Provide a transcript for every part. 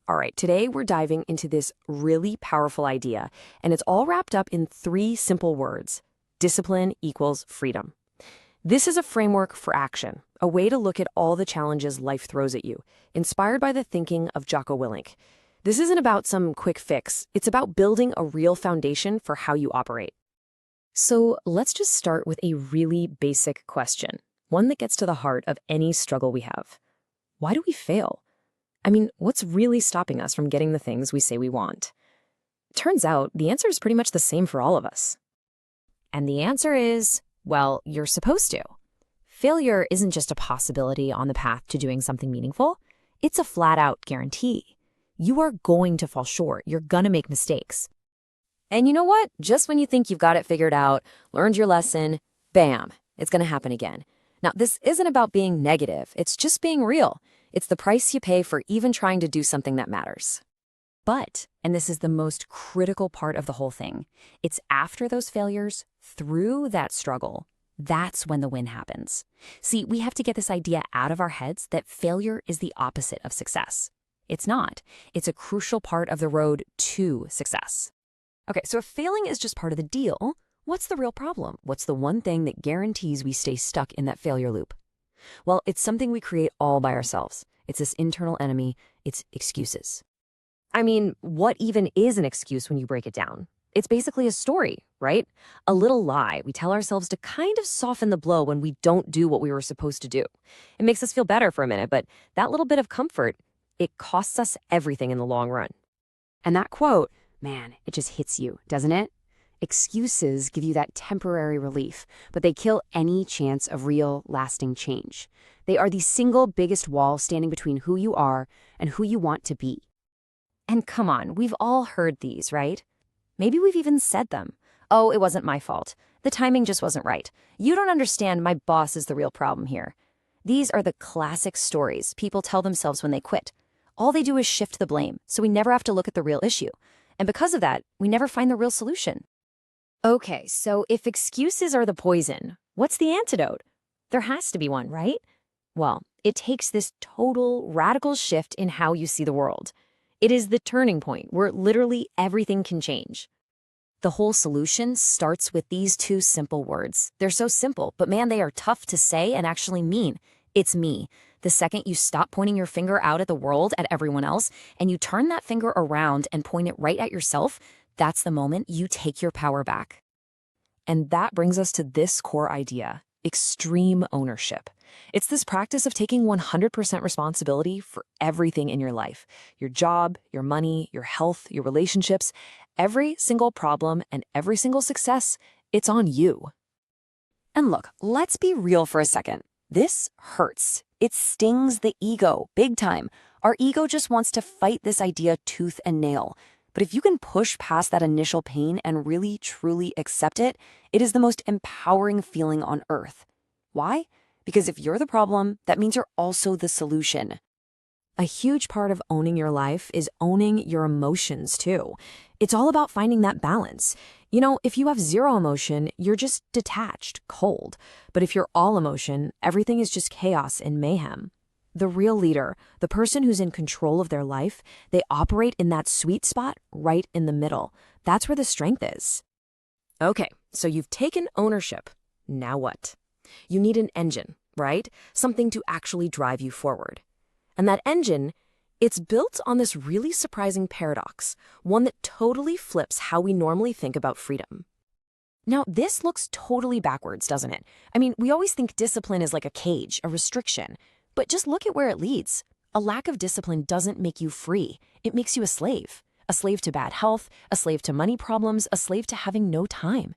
All right, today we're diving into this really powerful idea, and it's all wrapped up in three simple words: discipline equals freedom. This is a framework for action, a way to look at all the challenges life throws at you, inspired by the thinking of Jocko Willink. This isn't about some quick fix, it's about building a real foundation for how you operate. So let's just start with a really basic question, one that gets to the heart of any struggle we have. Why do we fail? I mean, what's really stopping us from getting the things we say we want? Turns out the answer is pretty much the same for all of us. And the answer is, well, you're supposed to. Failure isn't just a possibility on the path to doing something meaningful. It's a flat-out guarantee. You are going to fall short. You're gonna make mistakes. And you know what? Just when you think you've got it figured out, learned your lesson, bam, it's gonna happen again. Now, this isn't about being negative. It's just being real. It's the price you pay for even trying to do something that matters. But, and this is the most critical part of the whole thing, it's after those failures, through that struggle, that's when the win happens. See, we have to get this idea out of our heads that failure is the opposite of success. It's not. It's a crucial part of the road to success. Okay, so if failing is just part of the deal, what's the real problem? What's the one thing that guarantees we stay stuck in that failure loop? Well, it's something we create all by ourselves. It's this internal enemy. It's excuses. I mean, what even is an excuse when you break it down? It's basically a story, right? A little lie we tell ourselves to kind of soften the blow when we don't do what we were supposed to do. It makes us feel better for a minute, but that little bit of comfort, it costs us everything in the long run. And that quote, man, it just hits you, doesn't it? Excuses give you that temporary relief, but they kill any chance of real, lasting change. They are the single biggest wall standing between who you are and who you want to be. And come on, we've all heard these, right? Maybe we've even said them. Oh, it wasn't my fault. The timing just wasn't right. You don't understand, my boss is the real problem here. These are the classic stories people tell themselves when they quit. All they do is shift the blame, so we never have to look at the real issue. And because of that, we never find the real solution. Okay, so if excuses are the poison, what's the antidote? There has to be one, right? Well, it takes this total, radical shift in how you see the world. It is the turning point where literally everything can change. The whole solution starts with these two simple words. They're so simple, but man, they are tough to say and actually mean. It's me. The second you stop pointing your finger out at the world, at everyone else, and you turn that finger around and point it right at yourself, that's the moment you take your power back. And that brings us to this core idea: extreme ownership. It's this practice of taking 100% responsibility for everything in your life: your job, your money, your health, your relationships. Every single problem and every single success, it's on you. And look, let's be real for a second. This hurts. It stings the ego big time. Our ego just wants to fight this idea tooth and nail. But if you can push past that initial pain and really, truly accept it, it is the most empowering feeling on earth. Why? Because if you're the problem, that means you're also the solution. A huge part of owning your life is owning your emotions too. It's all about finding that balance. You know, if you have zero emotion, you're just detached, cold. But if you're all emotion, everything is just chaos and mayhem. The real leader, the person who's in control of their life, they operate in that sweet spot right in the middle. That's where the strength is. Okay, so you've taken ownership. Now what? You need an engine, right? Something to actually drive you forward. And that engine, it's built on this really surprising paradox, one that totally flips how we normally think about freedom. Now, this looks totally backwards, doesn't it? I mean, we always think discipline is like a cage, a restriction. But just look at where it leads. A lack of discipline doesn't make you free. It makes you a slave. A slave to bad health, a slave to money problems, a slave to having no time.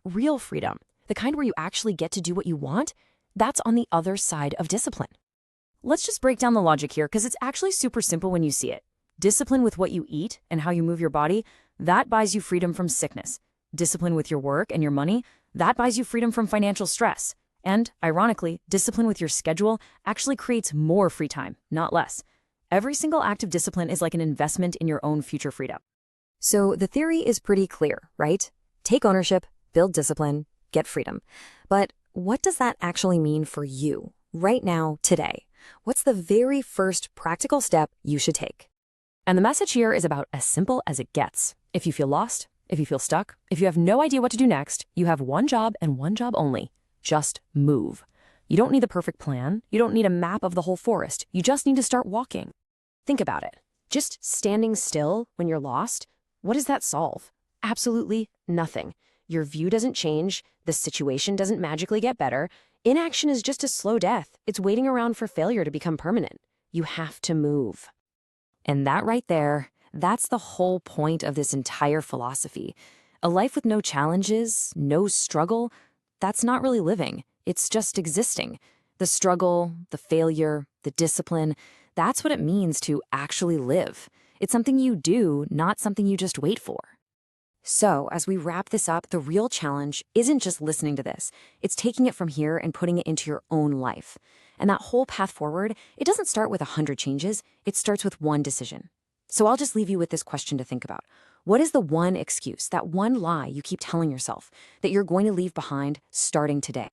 Real freedom, the kind where you actually get to do what you want, that's on the other side of discipline. Let's just break down the logic here, because it's actually super simple when you see it. Discipline with what you eat and how you move your body, that buys you freedom from sickness. Discipline with your work and your money, that buys you freedom from financial stress. And, ironically, discipline with your schedule actually creates more free time, not less. Every single act of discipline is like an investment in your own future freedom. So the theory is pretty clear, right? Take ownership, build discipline, get freedom. But what does that actually mean for you, right now, today? What's the very first practical step you should take? And the message here is about as simple as it gets. If you feel lost, if you feel stuck, if you have no idea what to do next, you have one job and one job only. Just move. You don't need the perfect plan. You don't need a map of the whole forest. You just need to start walking. Think about it. Just standing still when you're lost, what does that solve? Absolutely nothing. Your view doesn't change. The situation doesn't magically get better. Inaction is just a slow death. It's waiting around for failure to become permanent. You have to move. And that right there, that's the whole point of this entire philosophy. A life with no challenges, no struggle, that's not really living. It's just existing. The struggle, the failure, the discipline, that's what it means to actually live. It's something you do, not something you just wait for. So, as we wrap this up, the real challenge isn't just listening to this. It's taking it from here and putting it into your own life. And that whole path forward, it doesn't start with 100 changes. It starts with one decision. So I'll just leave you with this question to think about. What is the one excuse, that one lie you keep telling yourself that you're going to leave behind starting today?